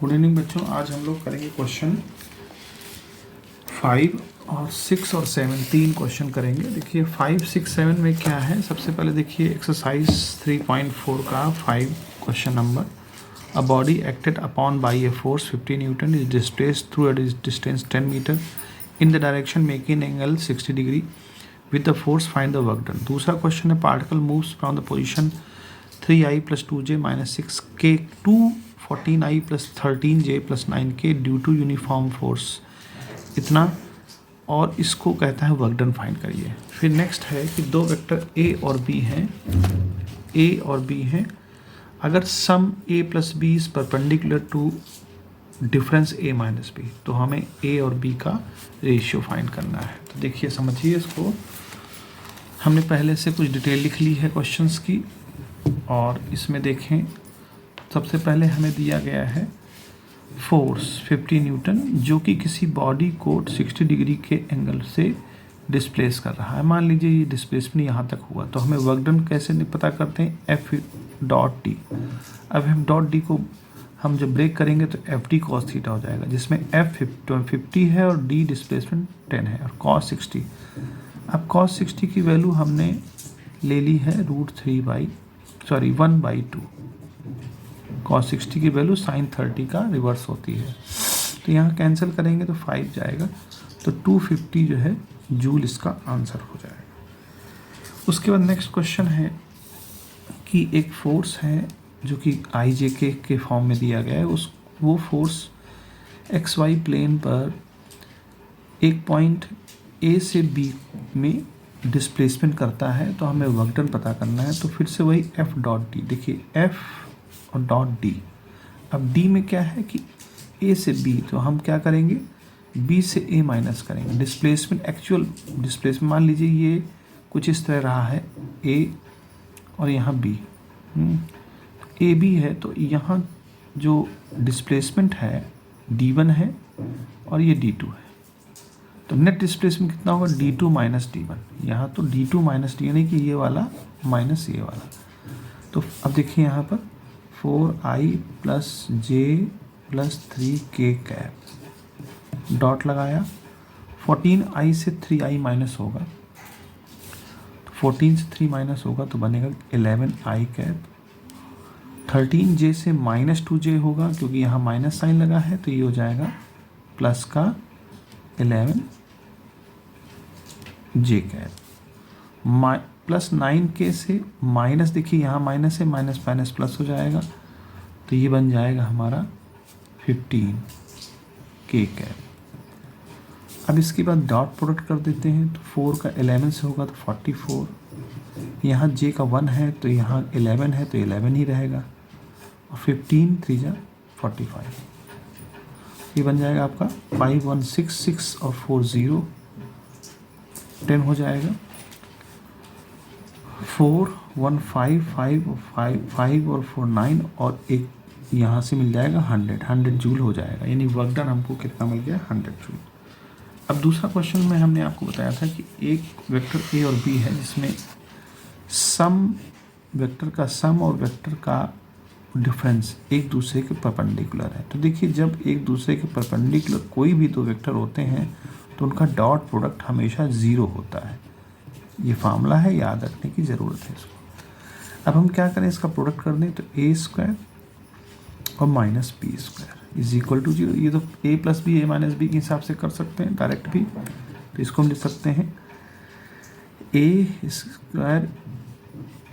Good evening बच्चों। आज हम लोग करेंगे क्वेश्चन 5 और 6 और 7 तीन क्वेश्चन करेंगे। देखिए 5, 6, 7 में क्या है। सबसे पहले देखिए एक्सरसाइज 3.4 का 5 क्वेश्चन नंबर। A body acted upon by a force 50 newton is displaced through a distance 10 metre in the direction making angle 60 degree with the force find the work done. दूसरा क्वेश्चन है particle moves from the position 3i + 2j - 6k to 14i + 13j + 9k due to uniform force इतना, और इसको कहता है work done find करिए। फिर next है कि दो वेक्टर a और b हैं, अगर sum a + b is perpendicular to difference a - b, तो हमें a और b का रेशियो फाइंड करना है। तो देखिए समझिए इसको, हमने पहले से कुछ डिटेल लिख ली है क्वेश्चंस की, और इसमें देखें सबसे पहले हमें दिया गया है फोर्स 50 न्यूटन जो कि किसी बॉडी को 60 डिग्री के एंगल से डिस्प्लेस कर रहा है। मान लीजिए ये डिस्प्लेसमेंट यहाँ तक हुआ, तो हमें वर्क डन कैसे पता करते हैं, F.D। अब F.D को हम जब ब्रेक करेंगे तो FD cos थीटा हो जाएगा, जिसमें F 50 है और D डिस्प्लेसमेंट 10 है और cos 60। अब cos 60 की वैल्यू हमने ले ली है 1/2। cos 60 की वैल्यू sin 30 का रिवर्स होती है, तो यहाँ कैंसिल करेंगे तो 5 जाएगा, तो 250 जो है जूल इसका आंसर हो जाएगा। उसके बाद नेक्स्ट क्वेश्चन है कि एक फोर्स है जो कि IJK के फॉर्म में दिया गया है। वो फोर्स XY प्लेन पर एक पॉइंट A से B में डिस्प्लेसमेंट करता है, तो हमें वर्क डन पता करना है। तो फिर से वही F.D, देखिए F और .D। अब D में क्या है कि A से B, तो हम क्या करेंगे, B से A माइनस करेंगे। डिस्प्लेसमेंट, एक्चुअल डिस्प्लेसमेंट मान लीजिए ये कुछ इस तरह रहा है A और यहाँ B, AB है, तो यहाँ जो डिस्प्लेसमेंट है D1 है और ये D2 है, तो नेट डिस्प्लेसमेंट कितना होगा, D2 - D1। यहाँ तो D2 - D, यानी कि ये वाला माइनस ये वाला। तो अब देखिए यहाँ पर 4i + j + 3k cap dot लगाया। 14i से 3i माइनस होगा, तो 14 से 3 माइनस होगा तो बनेगा 11i कैप। 13j से -2j होगा, क्योंकि यहाँ माइनस साइन लगा है, तो ये हो जाएगा प्लस का 11j कैप। प्लस 9k से माइनस, देखिए यहाँ माइनस है, माइनस माइनस प्लस हो जाएगा, तो ये बन जाएगा हमारा 15k कैप। अब इसके बाद डॉट प्रोडक्ट कर देते हैं, तो 4 का 11 से होगा तो 44, यहाँ j का 1 है तो यहाँ 11 है तो 11 ही रहेगा, और 15 3 जा 45, ये बन जाएगा आपका 5166 और 40 10 हो जाएगा। 4 1 5 5 5 और 4 9, और एक यहाँ से मिल जाएगा 100 जूल हो जाएगा, यानी वर्क डन हमको कितना मिल गया, 100 जूल। अब दूसरा क्वेश्चन में हमने आपको बताया था कि एक वेक्टर A और B है, जिसमें वेक्टर का सम और वेक्टर का डिफरेंस एक दूसरे के परपेंडिकुलर है। तो देखिए जब एक दूसरे के परपेंडिकुलर कोई भी दो वेक्टर होते हैं तो उनका डॉट प्रोडक्ट हमेशा 0 होता है। ये फार्मूला है, याद रखने की ज़रूरत है इसको। अब हम क्या करें, इसका प्रोडक्ट कर दें, तो a² और -b² = 0। ये तो a + b a - b के हिसाब से कर सकते हैं डायरेक्ट भी, तो इसको हम लिख सकते हैं a²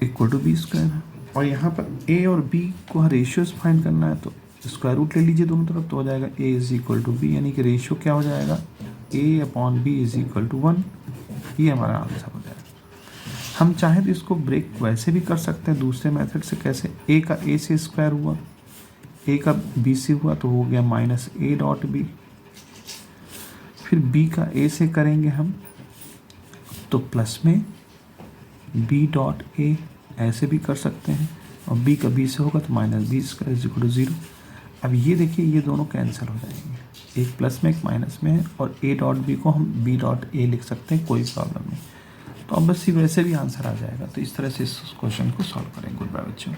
= b²। और यहाँ पर a और b को रेशियोज फाइंड करना है, तो स्क्वायर रूट ले लीजिए दोनों तरफ, तो हो जाएगा a = b, यानी कि रेशियो क्या हो जाएगा, a/b = 1। ये हमारा आंसर हो जाएगा। हम चाहें तो इसको ब्रेक वैसे भी कर सकते हैं दूसरे मेथड से। कैसे, a का a से स्क्वायर हुआ, a का b से हुआ, तो हो गया -a.b। फिर b का a से करेंगे हम, तो प्लस में b.a, ऐसे भी कर सकते हैं, और b का b से होगा तो -b² = 0। अब ये देखिए ये दोनों कैंसिल हो जाएंगे, एक प्लस में एक माइनस में है, और a.b को हम b.a लिख सकते हैं, कोई प्रॉब्लम नहीं। तो अब बस वैसे भी आंसर आ जाएगा। तो इस तरह से इस क्वेश्चन को सॉल्व करेंगे। गुड बाय बच्चों।